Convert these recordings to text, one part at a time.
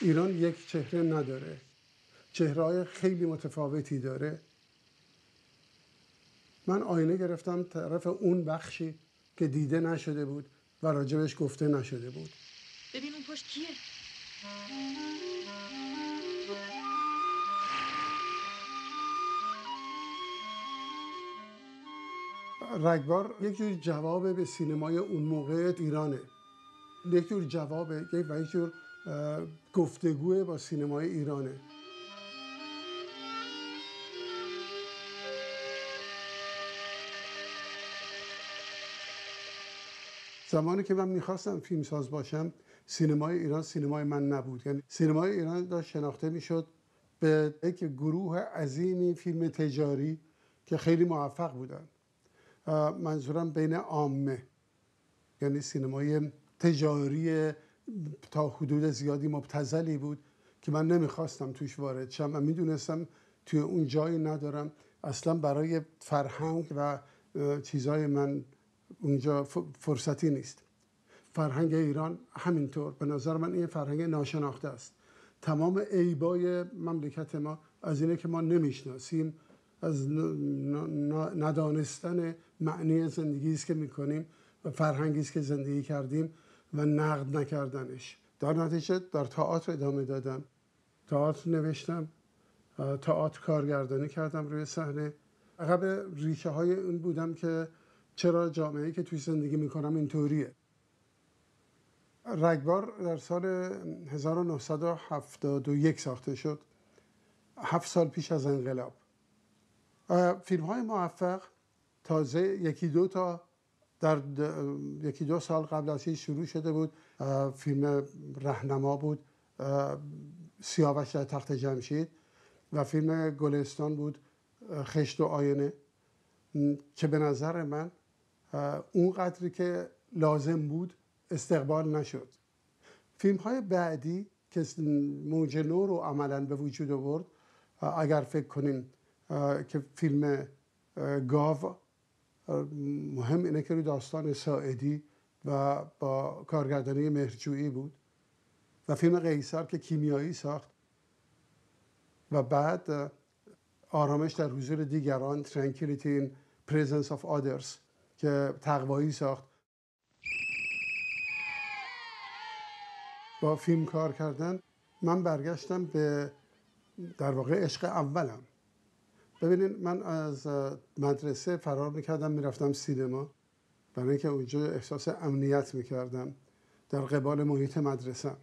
ایران یک چهره نداره، چهره‌های خیلی متفاوتی داره. من آینه گرفتم طرف اون بخشی که دیده نشده بود و راجبش گفته نشده بود. ببین اون پشت کیه؟ رگبار یک جور جواب به سینمای اون موقع ایرانه، یک جور جوابه و یک جور گفتگوه با سینمای ایرانه. زمانی که من میخواستم فیلمساز باشم، سینمای ایران سینمای من نبود. یعنی سینمای ایران داشت شناخته میشد به یک گروه عظیمی فیلم تجاری که خیلی موفق بودن. منظورم بین عامه، یعنی سینمای تجاری تا حدود زیادی مبتذلی بود که من نمیخواستم توش وارد شم و میدونستم توی اون جایی ندارم. اصلا برای فرهنگ و چیزای من اونجا فرصتی نیست. فرهنگ ایران همینطور به نظر من این فرهنگ ناشناخته است. تمام عیبای مملکت ما از اینه که ما نمیشناسیم، از ندانستن معنی زندگی است که میکنیم و فرهنگی است که زندگی کردیم و نقد نکردنش. در نتیجه در تئاتر ادامه دادم، تئاتر نوشتم، تئاتر کارگردانی کردم روی صحنه. عقب ریشه های اون بودم که چرا جامعه‌ای که توی زندگی میکنم اینطوریه. رگبار در سال 1971 ساخته شد، 7 سال پیش از انقلاب. فیلم های موفق تازه یکی دو سال قبل از این شروع شده بود. فیلم رهنما بود، سیاوش در تخت جمشید، و فیلم گلستان بود، خشت و آینه، که به نظر من اون قدری که لازم بود استقبال نشد. فیلم های بعدی که موج نو رو عملاً به وجود آورد، اگر فکر کنین که فیلم گاو، مهم اینه که روی داستان ساعدی و با کارگردانی مهرجویی بود، و فیلم قیصر که کیمیایی ساخت، و بعد آرامش در حضور دیگران، Tranquility in Presence of Others که تقوایی ساخت. با فیلم کار کردن من برگشتم به در واقع عشق اولم. ببینید من از مدرسه فرار میکردم میرفتم سینما، برای اینکه اونجا احساس امنیت میکردم در قبال محیط مدرسه.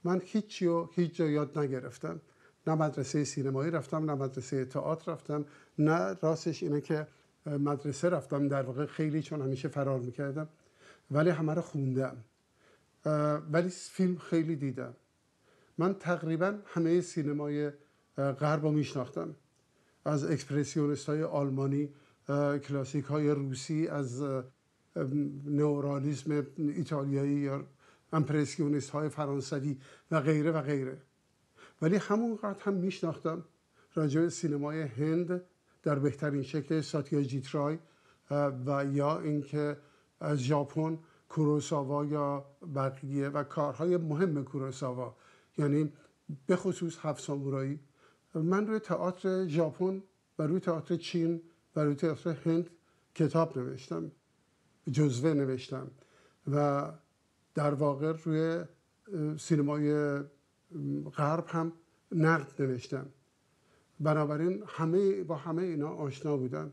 من هیچ جا یاد نگرفتم، نه مدرسه سینمایی رفتم، نه مدرسه تئاتر رفتم، نه راستش اینه که مدرسه رفتم در واقع خیلی، چون همیشه فرار میکردم، ولی همه رو خوندم، ولی فیلم خیلی دیدم. من تقریبا همه سینمای غرب رو میشناختم، از اکسپرسیونیست های آلمانی، کلاسیک های روسی، از نئورالیسم ایتالیایی یا امپرسیونیست های فرانسوی و غیره و غیره. ولی همونقدر هم میشناختم راجع به سینمای هند در بهترین شکل ساتیاجیت رای، و یا اینکه از ژاپن کوروساوا یا بقیه و کارهای مهم کوروساوا، یعنی به خصوص 7 سامورایی. من روی تئاتر ژاپن و روی تئاتر چین و روی تئاتر هند کتاب نوشتم، جزوه نوشتم، و در واقع روی سینمای غرب هم نقد نوشتم. بنابراین با همه اینا آشنا بودم،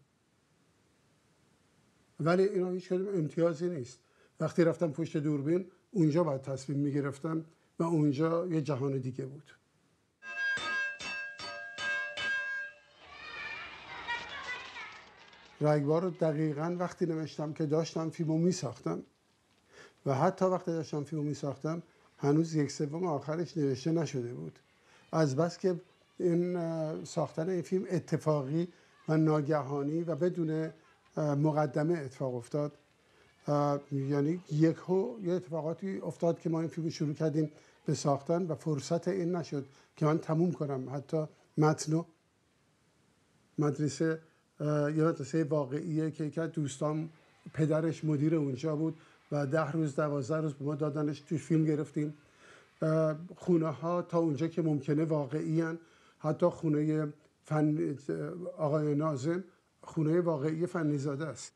ولی اینا هیچ کدوم امتیازی نیست. وقتی رفتم پشت دوربین، اونجا باید تصمیم میگرفتم و اونجا یه جهان دیگه بود. رگبار رو دقیقاً وقتی نوشتم که داشتم فیلمو میساختم، و حتی وقتی داشتم فیلمو میساختم هنوز 1/3 آخرش نوشته نشده بود، از بس که این ساختن این فیلم اتفاقی و ناگهانی و بدون مقدمه اتفاق افتاد. یعنی یه اتفاقاتی افتاد که ما این فیلم شروع کردیم به ساختن و فرصت این نشد که من تموم کنم حتی متنو. مدرسه یه مدرسه واقعیه که یکی از دوستان پدرش مدیر اونجا بود و 10 روز 12 روز به ما دادنش، توی فیلم گرفتیم خونه ها تا اونجا که ممکنه واقعی هن. حتی خونه آقای ناظم خونه واقعی فنیزاده است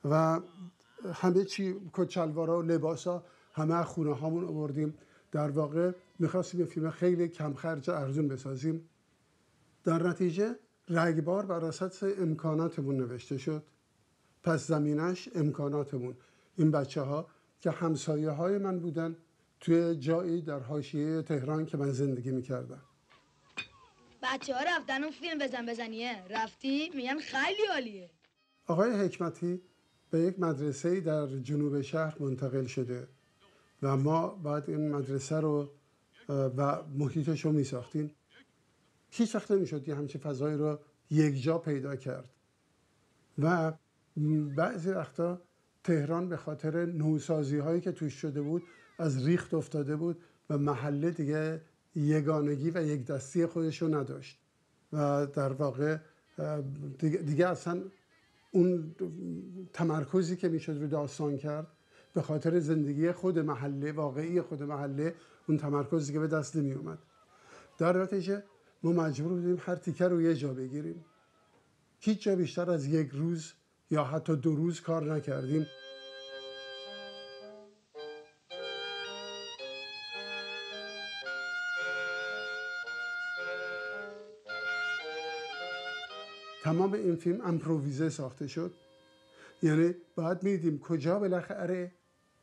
و همه چی کچلوارا و لباسا همه از خونه هامون آوردیم. در واقع میخواستیم یه فیلم خیلی کم خرج ارزون بسازیم. در نتیجه رگبار بر اساس امکاناتمون نوشته شد. پس زمینش امکاناتمون، این بچه ها که همسایه های من بودن توی جایی در حاشیه تهران که من زندگی میکردم. بچه ها رفتن اون فیلم بزنیه رفتی؟ میگن خیلی عالیه. آقای حکمتی به یک مدرسه در جنوب شهر منتقل شده و ما باید این مدرسه رو و محیطش رو میساختیم. هیچ وقت نمیشد یه همچین فضایی رو یک جا پیدا کرد و بعضی وقتا تهران به خاطر نوسازی هایی که توش شده بود از ریخت افتاده بود و محله دیگه یگانگی و یک دستی خودش رو نداشت و در واقع دیگه اصلا اون تمرکزی که میشد رو داستان کرد به خاطر زندگی خود محله، واقعی خود محله، اون تمرکزی که به دست نمی اومد. در نتیجه ما مجبور بودیم هر تیکه رو یه جا بگیریم. هیچ جا بیشتر از یک روز یا حتی 2 روز کار نکردیم. تمام این فیلم امپروویزه ساخته شد. یعنی باید میدیم کجا بالاخره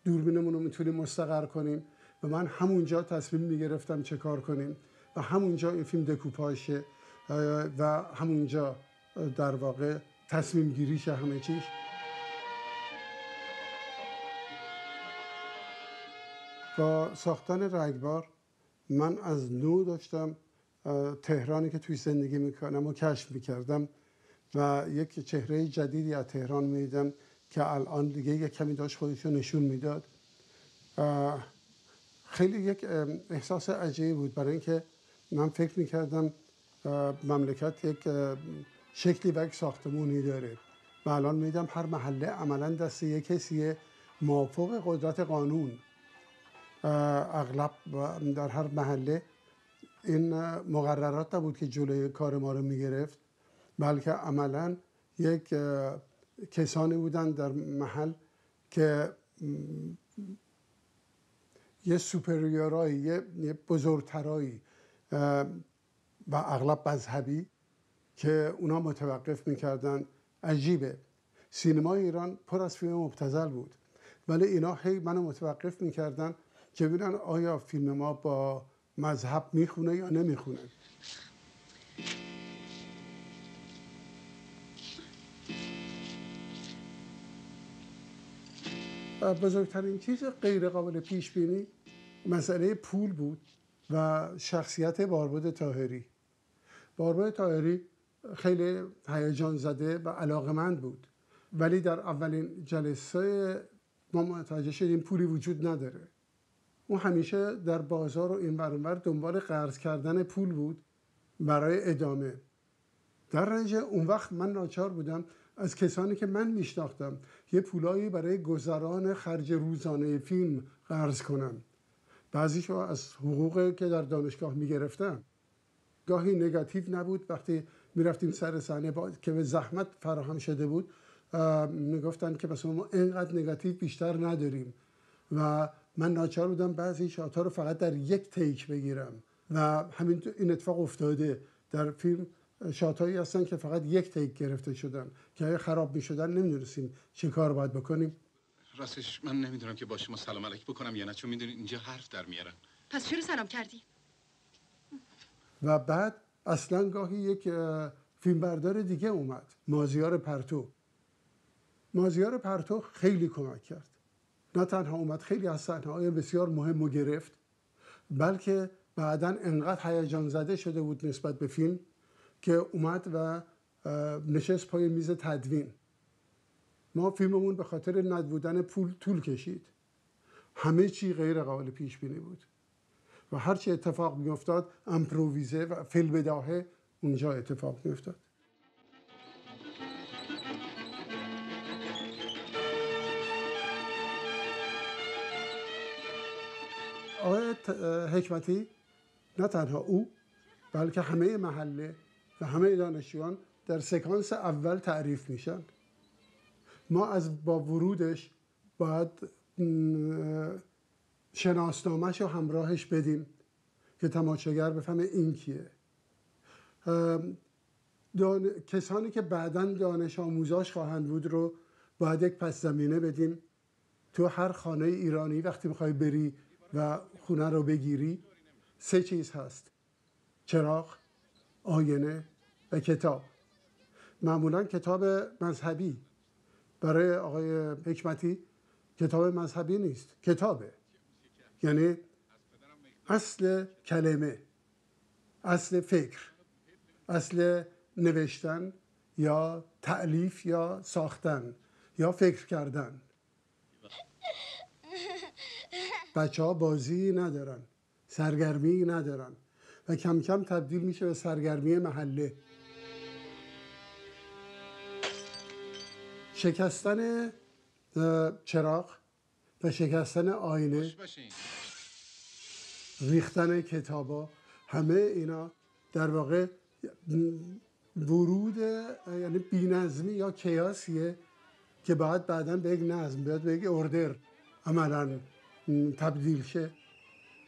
دوربینمون رو میتونیم مستقر کنیم و من همونجا تصمیم میگرفتم چه کار کنیم و همونجا این فیلم دکوپاژ شه و همونجا در واقع تصمیم گیریش همه چیش. با ساختن رگبار من از نو داشتم تهرانی که توی زندگی میکنم و کشف میکردم و یک چهره جدیدی از تهران میدیدم که الان دیگه یک کمی داشت خودش رو نشون میداد. خیلی یک احساس عجیبی بود برای اینکه من فکر میکردم مملکت یک شکلی و یک ساختمونی داره و الان میدم هر محله عملا دست یک کسیه موافق قدرت قانون. اغلب در هر محله این مقررات نبود که جلوی کار ما رو میگرفت، بلکه عملا یک کسانی بودن در محل که یه سوپریورایی، یه بزرگترایی و اغلب مذهبی که اونا متوقف میکردن. عجیبه، سینمای ایران پر از فیلم مبتذل بود ولی اینا هی منو متوقف میکردن که ببینن آیا فیلم ما با مذهب میخونه یا نمیخونه. بزرگترین چیز غیر قابل پیش بینی مسئله پول بود و شخصیت باربد طاهری. باربد طاهری خیلی هیجان زده و علاقمند بود ولی در اولین جلسه ما متوجه شدیم پولی وجود نداره. اون همیشه در بازار و این ور اون ور دنبال قرض کردن پول بود برای ادامه. در نتیجه اون وقت من ناچار بودم از کسانی که من میشناختم یه پولایی برای گذران خرج روزانه فیلم قرض کنم. بعضیشو از حقوقی که در دانشگاه میگرفتم. گاهی نگاتیو نبود، وقتی میرفتیم سر صحنه که به زحمت فراهم شده بود میگفتن که مثلا ما اینقدر نگاتیو بیشتر نداریم و من ناچار بودم بعضی شات‌ها رو فقط در یک تیک بگیرم و همین این اتفاق افتاده. در فیلم شات‌هایی هستن که فقط یک تیک گرفته شدن که اگه خراب می‌شدن نمی‌دونستیم چه کار باید بکنیم. راستش من نمیدونم که با شما سلام علیک بکنم یا نه، چون میدونید اینجا حرف در میارن. پس چرا سلام کردی؟ و بعد اصلا گاهی یک فیلمبردار دیگه اومد، مازیار پرتو. مازیار پرتو خیلی کمک کرد. نه تنها اومد خیلی از صحنه‌های بسیار مهم رو گرفت، بلکه بعداً انقدر هیجان زده شده بود نسبت به فیلم که اومد و نشست پای میز تدوین. ما فیلممون به خاطر نبودن پول طول کشید. همه چی غیر قابل پیش بینی بود و هر چی اتفاق میافتاد امپروویزه و فی‌البداهه اونجا اتفاق میافتاد. آقای حکمتی نه تنها او بلکه همه محله و همه دانشجویان در سکانس اول تعریف میشن. ما با ورودش باید شناسنامه‌شو همراهش بدیم که تماشاگر بفهمه این کیه. کسانی که بعداً دانش آموزاش خواهند بود رو باید یک پس زمینه بدیم. تو هر خانه ایرانی وقتی میخوای بری و خونه رو بگیری 3 چیز هست: چراغ، آینه و کتاب. معمولاً کتاب مذهبی. برای آقای حکمتی کتاب مذهبی نیست، کتابه. یعنی اصل کلمه، اصل فکر، اصل نوشتن یا تألیف یا ساختن یا فکر کردن. بچه ها بازی ندارن، سرگرمی ندارن و کم کم تبدیل میشه به سرگرمی محله. شکستن چراغ و شکستن آینه، ریختن کتابا، همه اینا در واقع ورود یعنی بی‌نظمی یا کیاسیه که باید بعداً به یک نظم، باید به یک اردر عملاً تبدیل شه.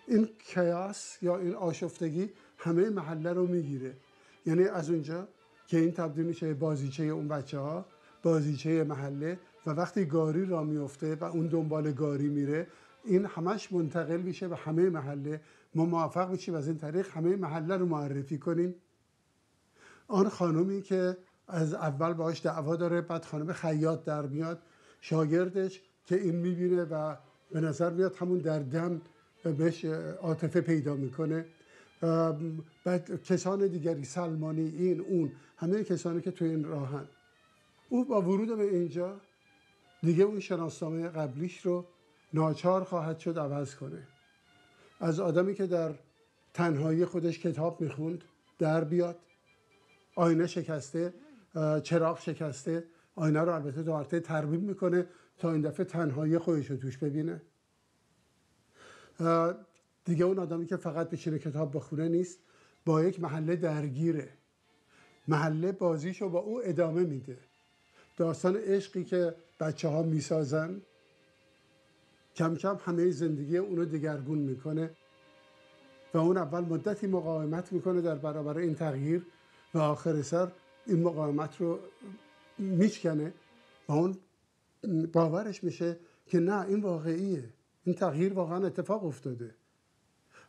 این کیاس یا این آشفتگی همه محله رو میگیره. یعنی از اونجا که این تبدیل میشه بازیچه اون بچه ها، بازیچه محله، و وقتی گاری را میفته و اون دنبال گاری میره، این همش منتقل میشه به همه محله. ما موفق میشیم از این طریق همه محله رو معرفی کنیم. آن خانومی که از اول باهاش دعوا داره، بعد خانم خیاط در میاد، شاگردش که این میبینه و به نظر میاد همون در دم بهش عاطفه پیدا میکنه. بعد کسان دیگری، سلمانی، این اون، همه کسانی که توی این راهن. او با ورود به اینجا دیگه اون شناسنامه قبلیش رو ناچار خواهد شد عوض کنه. از آدمی که در تنهایی خودش کتاب میخوند در بیاد، آینه شکسته، چراغ شکسته، آینه رو البته دو مرتبه ترمیم میکنه تا این دفعه تنهایی خودش رو توش ببینه. دیگه اون آدمی که فقط بشینه کتاب بخونه نیست، با یک محله درگیره. محله بازیشو با او ادامه میده. داستان عشقی که بچه ها میسازن کم کم همه زندگی اونو دگرگون میکنه و اون اول مدتی مقاومت میکنه در برابر این تغییر و آخر سر این مقاومت رو میشکنه و اون باورش میشه که نه، این واقعیه، این تغییر واقعا اتفاق افتاده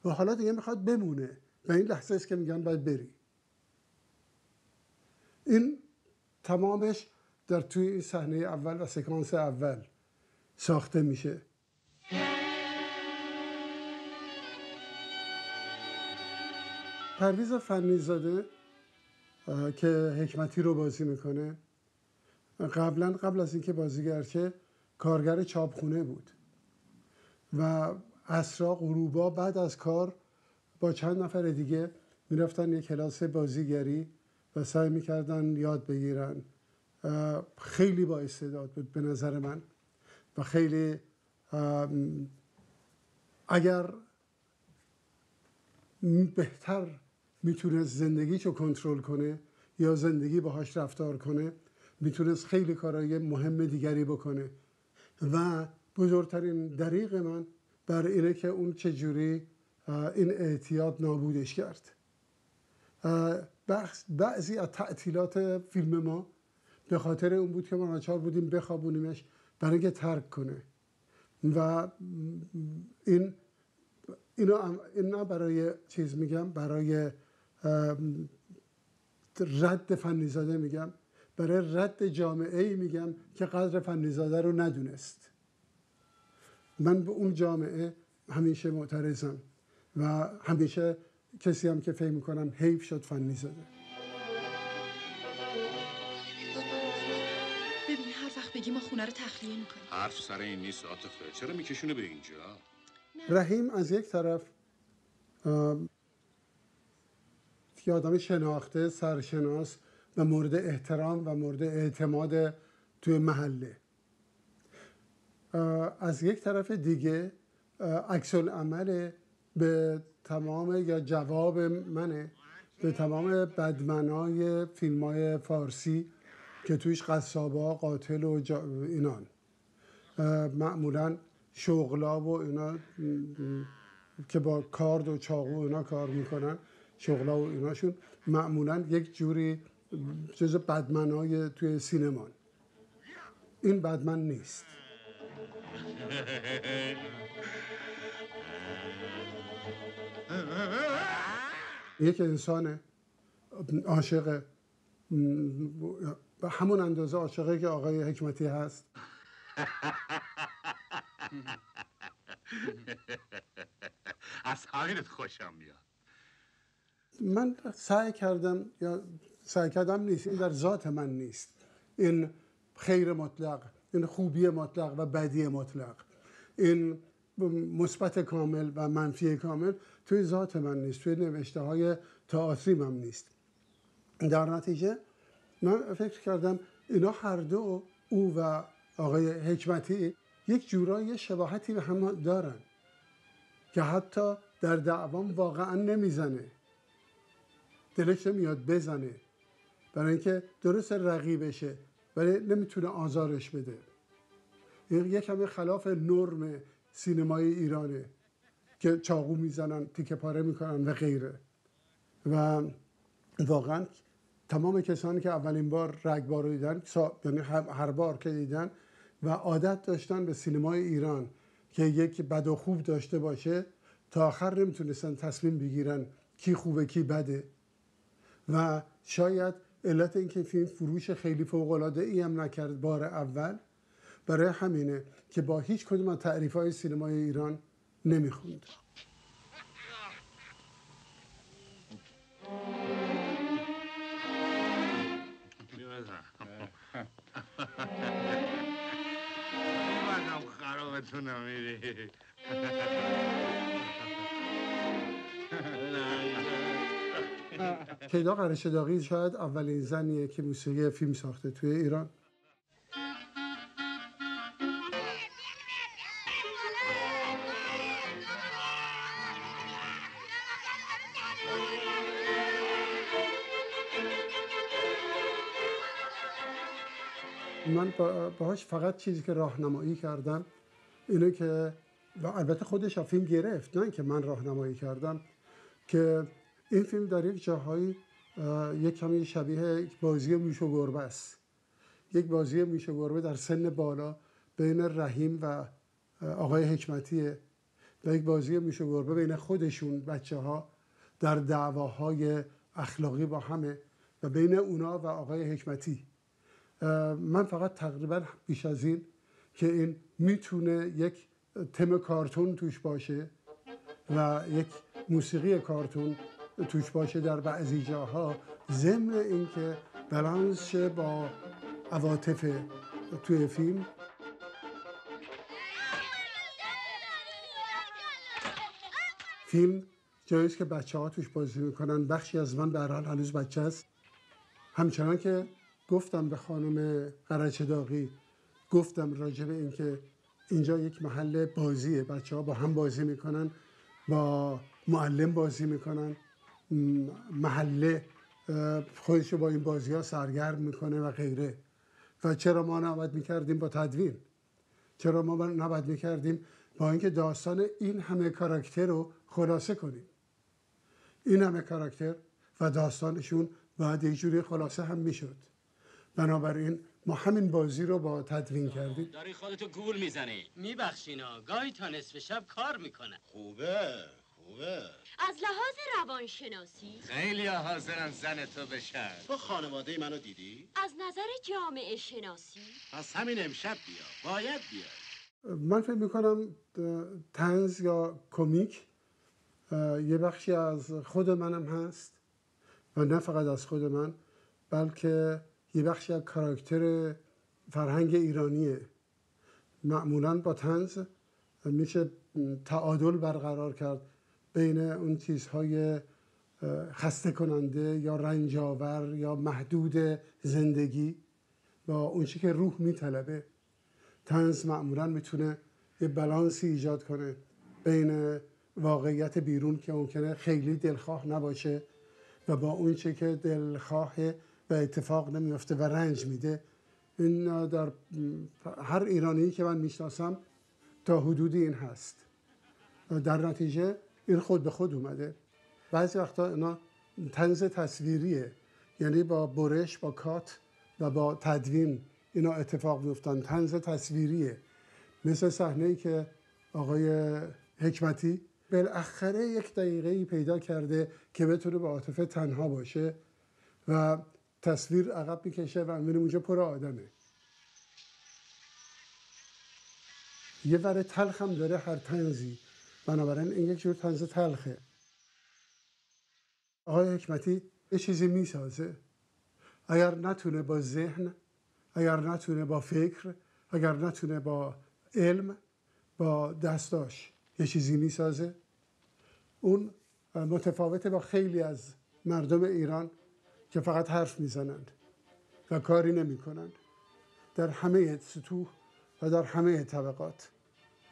و حالا دیگه میخواد بمونه و این لحظه است که میگن باید بری. این تمامش در توی این صحنه اول و سکانس اول ساخته میشه. پرویز فنی‌زاده که حکمتی رو بازی میکنه، قبل از اینکه بازیگر شه کارگر چاپخونه بود و عصرها غروبا بعد از کار با چند نفر دیگه میرفتن یک کلاس بازیگری و سعی میکردن یاد بگیرن. خیلی با استعداد بود به نظر من و خیلی اگر بهتر میتونست زندگیشو کنترل کنه یا زندگی باهاش رفتار کنه، میتونست خیلی کارهای مهم دیگری بکنه. و بزرگترین دریغ من بر اینه که اون چجوری این اعتیاد نابودش کرد. بعضی از تعطیلات فیلم ما به خاطر اون بود که ما ناچار بودیم بخوابونیمش برای اینکه ترک کنه و اینا برای چیز میگم، برای رد فنی‌زاده میگم، برای رد جامعه‌ای میگم که قدر فنی‌زاده رو ندونست. من به اون جامعه همیشه معترضم و همیشه کسی هم که فکر میکنم حیف شد فنی‌زاده. ببین هر وقت بگی ما خونه رو تخلیه میکنیم. حرف سر این نیست عاطفه، چرا میکشونه به اینجا؟ رحیم از یک طرف یه آدم شناخته، سرشناس و مورد احترام و مورد اعتماد توی محله. از یک طرف دیگه عکس العمل به تمام یا جواب منه به تمام بدمنای فیلم های فارسی که تویش قصابا قاتل و اینان معمولا شغلا و اینا که با کارد و چاقو اینا کار میکنن، شغلا و ایناشون معمولا یک جوری جز بدمنای توی سینمان. این بدمن نیست. یک انسان عاشق به همون اندازه عاشقه که آقای حکمتی هست. از همینت خوشم میاد. من سعی کردم نیست، این در ذات من نیست، این خیر مطلق، این خوبی مطلق و بدی مطلق، این مثبت کامل و منفی کامل توی ذات من نیست، توی نوشته های تئاتریم هم نیست. در نتیجه من فکر کردم اینا هر دو، او و آقای حکمتی، یک جورایی شباهتی به هم دارن که حتی در دعوام واقعا نمیزنه، دلش نمیاد بزنه، برای اینکه درست رقیبشه ولی نمیتونه آزارش بده. این یک کمی خلاف نرم سینمای ایرانه که چاقو میزنن، تیکه پاره میکنن و غیره. و واقعا تمام کسانی که اولین بار رگبار رو دیدن، یعنی هر بار که دیدن و عادت داشتن به سینمای ایران که یک بد و خوب داشته باشه، تا آخر نمیتونستن تصمیم بگیرن کی خوبه کی بده. و شاید علت اینکه فیلم فروش خیلی فوق‌العاده‌ای هم نکرد بار اول برای همینه که با هیچ کدوم از تعریف‌های سینمای ایران نمیخوند. خرابتون نمیری. کیدا قرشه‌داغی شاید اولین زنیه که موسیقی فیلم ساخته توی ایران. من باهاش فقط چیزی که راهنمایی کردم اینه که، و البته خودش از فیلم گرفت، نه که من راهنمایی کردم، که این فیلم در یک جاهایی یک کمی شبیه بازی میش و گربه است. یک بازی میش و گربه در سن بالا بین رحیم و آقای حکمتیه و یک بازی میش و گربه بین خودشون بچه ها در دعواهای اخلاقی با همه و بین اونا و آقای حکمتی. من فقط تقریبا بیش از این که این میتونه یک تم کارتون توش باشه و یک موسیقی کارتون توش باشه در بعضی جاها، ضمن اینکه بالانس شه با عواطف توی فیلم. فیلم جاییست که بچه ها توش بازی میکنن. بخشی از من به هر حال هنوز بچه است. همچنان که گفتم به خانم قرچه‌داغی، گفتم راجع به این که اینجا یک محل بازیه، بچه ها با هم بازی میکنن، با معلم بازی میکنن، محله خودشو با این بازی ها سرگرم میکنه و غیره. و چرا ما نباید میکردیم با تدوین؟ چرا ما نباید میکردیم با اینکه داستان این همه کاراکتر رو خلاصه کنیم؟ این همه کاراکتر و داستانشون باید یک جوری خلاصه هم میشد. بنابراین ما همین بازی رو با تدوین کردیم. داری خودتو گول میزنی. میبخشینا، گاهی تا نصف شب کار میکنه. خوبه. از لحاظ روانشناسی خیلی ها حاضرن زن تو بشن. تو خانواده منو دیدی؟ از نظر جامعه شناسی پس همین امشب بیا. باید بیای. من فکر میکنم طنز یا کمیک یه بخشی از خود منم هست و نه فقط از خود من، بلکه یه بخشی از کاراکتر فرهنگ ایرانیه. معمولاً با طنز میشه تعادل برقرار کرد بین اون چیزهای خسته کننده یا رنجاور یا محدود زندگی با اون چیزی که روح میطلبه. طنز معمولاً میتونه یه بالانسی ایجاد کنه بین واقعیت بیرون که ممکنه خیلی دلخواه نباشه و با اون چه که دلخواه و اتفاق نمیفته و رنج میده. این در هر ایرانی که من میشناسم تا حدودی این هست. در نتیجه این خود به خود اومده. بعضی وقتا اینا طنز تصویریه، یعنی با برش، با کات و با تدوین اینا اتفاق میفتن. طنز تصویریه، مثل صحنه‌ای که آقای حکمتی بالاخره یک دقیقه‌ای پیدا کرده که بتونه با عاطفه تنها باشه و تصویر عقب میکشه و میبینیم اونجا پر آدمه. یه ور تلخ هم داره هر طنزی، بنابراین این یک جور طنز تلخه. آقای حکمتی یه چیزی میسازه، اگر نتونه با ذهن، اگر نتونه با فکر، اگر نتونه با علم، با دستاش یه چیزی میسازه، اون متفاوته با خیلی از مردم ایران که فقط حرف میزنند و کاری نمی کنند. در همه سطوح و در همه طبقات،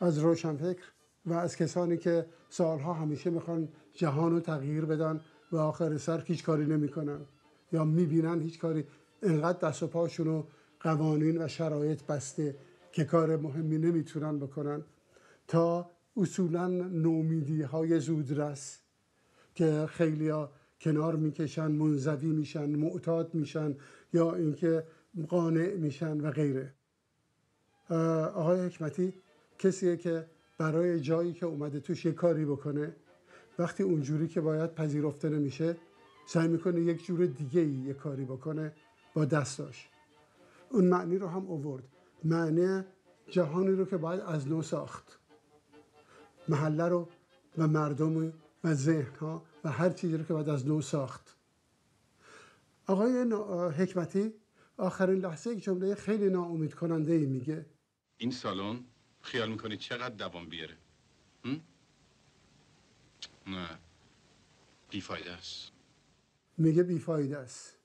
از روشنفکر و از کسانی که سالها همیشه میخوان جهان رو تغییر بدن و آخر سر هیچ کاری نمی کنن یا میبینن هیچ کاری، انقدر دست و پاشون رو قوانین و شرایط بسته که کار مهمی نمیتونن بکنن، تا اصولا نومیدی های زودرس که خیلی ها کنار میکشن، منزوی میشن، معتاد میشن یا اینکه قانع میشن و غیره. آقای حکمتی کسیه که برای جایی که اومده توش یه کاری بکنه، وقتی اونجوری که باید پذیرفته نمیشه، سعی میکنه یک جور دیگه یه کاری بکنه با دستاش. اون معنی رو هم آورد، معنی جهانی رو که باید از نو ساخت، محله رو و مردم و ذهن ها و هر چیزی رو که باید از نو ساخت. آقای حکمتی آخرین لحظه یک جمله خیلی ناامید کننده ای میگه. این سالن خیال میکنی چقدر دوام بیاره؟ نه، بیفایده است. میگه بیفایده است.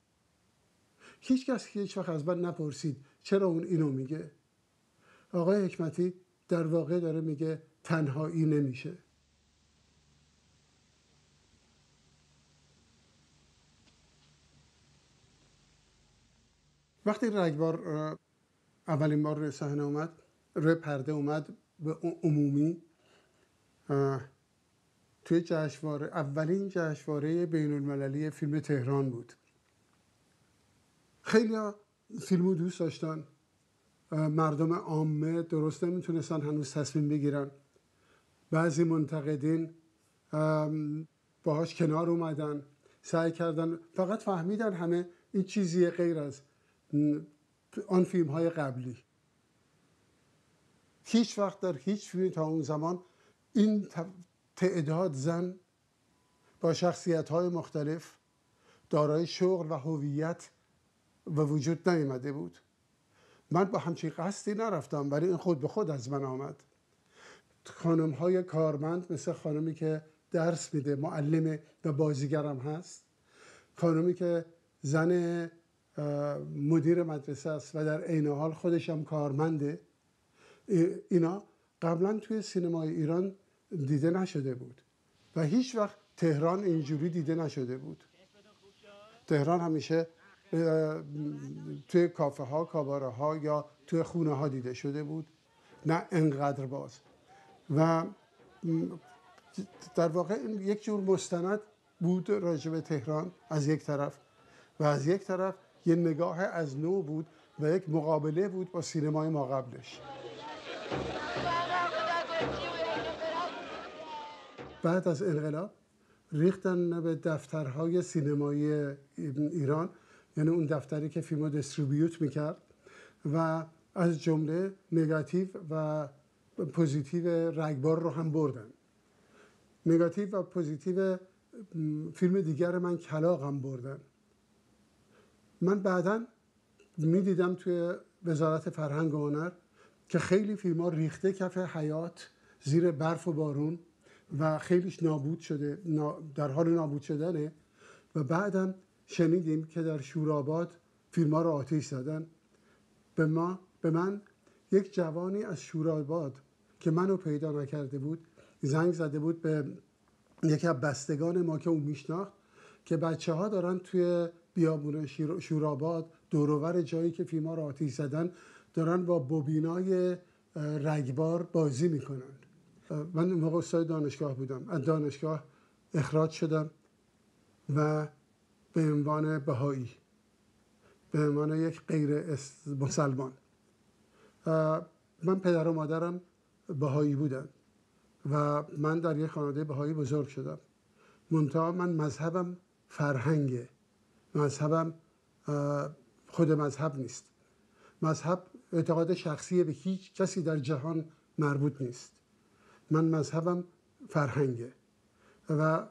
هیچ کس هیچ وقت از من نپرسید چرا اون اینو میگه. آقای حکمتی در واقع داره میگه تنهایی نمیشه. وقتی رگبار اولین بار روی صحنه اومد، روی پرده اومد به عمومی، توی جشنواره، اولین جشنواره بین المللی فیلم تهران بود. خیلی ها فیلمو دوست داشتن، مردم عامه درست نمیتونستن هنوز تصمیم بگیرن. بعضی منتقدین باهاش کنار اومدن، سعی کردن، فقط فهمیدن همه این چیزیه غیر از آن فیلم های قبلی. هیچ وقت در هیچ فیلمی تا اون زمان این تعداد زن با شخصیت های مختلف دارای شغل و هویت و وجود نیامده بود. من با همچین قصدی نرفتم، ولی این خود به خود از من آمد. خانم های کارمند، مثل خانمی که درس میده، معلم و بازیگرم هست، خانمی که زن مدیر مدرسه است و در عین حال خودش هم کارمنده، اینا قبلا توی سینمای ایران دیده نشده بود و هیچ وقت تهران اینجوری دیده نشده بود. تهران همیشه توی کافه ها، کاباره ها یا توی خونه ها دیده شده بود، نه انقدر باز. و در واقع این یک جور مستند بود راجع به تهران از یک طرف، و از یک طرف یه نگاه از نو بود و یک مقابله بود با سینمای ما قبلش. بعد از انقلاب ریختن به دفترهای سینمایی ایران، یعنی اون دفتری که فیلمو دیستریبیوت میکرد، و از جمله نگاتیو و پوزیتیو رگبار رو هم بردن. نگاتیو و پوزیتیو فیلم دیگر من کلاغ هم بردن. من بعداً میدیدم توی وزارت فرهنگ و هنر که خیلی فیلم ها ریخته کف حیاط زیر برف و بارون و خیلیش نابود شده، در حال نابود شدنه. و بعدم شنیدیم که در شوراباد فیلم ها رو آتش زدن. به من یک جوانی از شوراباد که منو پیدا نکرده بود زنگ زده بود به یکی از بستگان ما که اون میشناخت که بچه ها دارن توی بیابون شوراباد دوروبر جایی که فیلم ها رو آتیش زدن دارن با بوبینای رگبار بازی میکنن. من اون موقع استاد دانشگاه بودم. از دانشگاه اخراج شدم و به عنوان بهایی، به عنوان یک غیر مسلمان، من پدر و مادرم بهایی بودن و من در یک خانواده بهایی بزرگ شدم. منتها من مذهبم فرهنگه، مذهبم خود مذهب نیست. مذهب اعتقاد شخصیه، به هیچ کسی در جهان مربوط نیست. من مذهبم فرهنگه و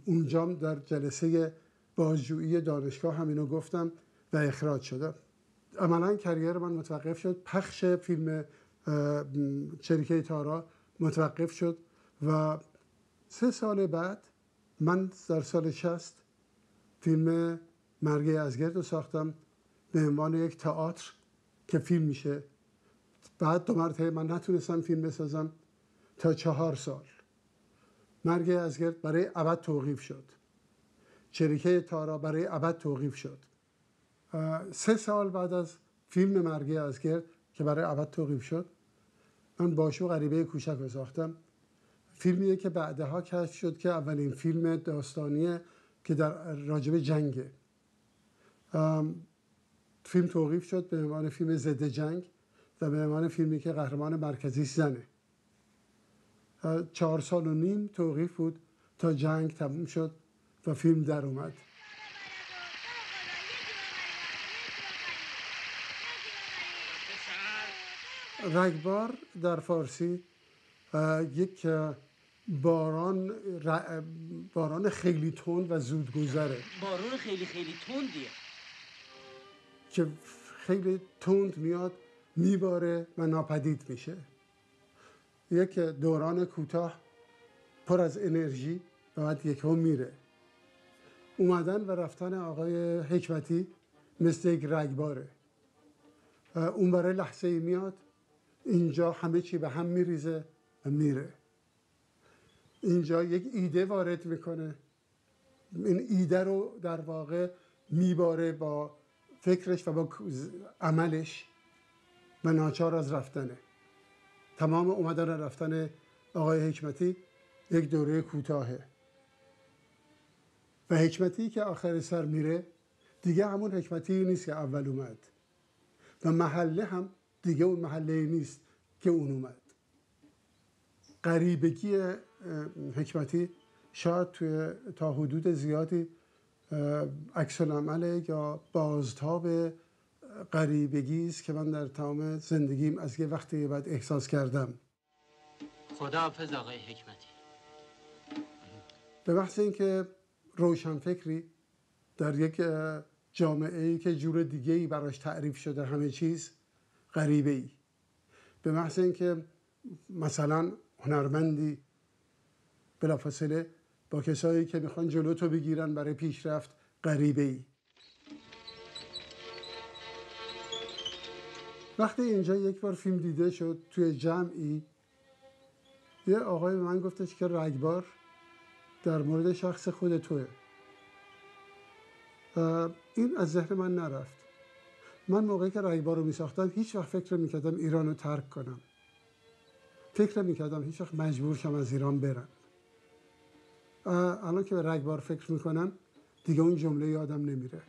اونجام در جلسه بازجویی دانشگاه همینو گفتم و اخراج شدم. عملا کریر من متوقف شد. پخش فیلم چریکه تارا متوقف شد و 3 سال بعد من در سال 60 فیلم مرگ یزدگرد رو ساختم به عنوان یک تئاتر که فیلم میشه. بعد 2 مرتبه من نتونستم فیلم بسازم تا 4 سال. مرگ یزدگرد برای ابد توقیف شد. چریکه تارا برای ابد توقیف شد. 3 سال بعد از فیلم مرگ یزدگرد که برای ابد توقیف شد، من باشو غریبه کوچک رو ساختم. فیلمیه که بعدها کشف شد که اولین فیلم داستانیه که در راجب جنگه. فیلم توقیف شد به عنوان فیلم ضد جنگ و به عنوان فیلمی که قهرمان مرکزی زنه. 4 سال و نیم توقیف بود تا جنگ تموم شد و فیلم در اومد. رگبار در فارسی یک باران خیلی تند و زودگذره. بارون خیلی تندیه که خیلی تند میاد، میباره و ناپدید میشه. یک دوران کوتاه پر از انرژی و بعد یکم میره. اومدن و رفتن آقای حکمتی مثل یک رگباره. اون برای لحظه ای میاد، اینجا همه چی به هم میریزه و میره. اینجا یک ایده وارد میکنه، این ایده رو در واقع میباره با فکرش و با عملش و ناچار از رفتنه. تمام اومدن و رفتن آقای حکمتی یک دوره کوتاهه و حکمتی که آخر سر میره دیگه همون حکمتی نیست که اول اومد و محله هم دیگه اون محله نیست که اون اومد. غریبگی حکمتی شاید توی تا حدود زیادی عکس العمل یا بازتاب غریبگی است که من در تمام زندگیم از یه وقتی بعد احساس کردم. خداحافظ آقای حکمتی. به محض اینکه روشنفکری در یک جامعه‌ای که جور دیگه‌ای براش تعریف شده همه چیز غریبه‌ای، به محض اینکه مثلا هنرمندی بلافاصله با کسایی که میخوان جلوتو بگیرن برای پیشرفت غریبه‌ای. وقتی اینجا یک بار فیلم دیده شد توی جمعی، یه آقای به من گفتش که رگبار در مورد شخص خود توه. این از ذهن من نرفت. من موقعی که رگبار رو میساختم هیچ وقت فکر میکردم ایران رو ترک کنم. فکر میکردم هیچ وقت مجبور شم از ایران برم. الان که به رگبار فکر میکنم دیگه اون جمله یادم نمیره.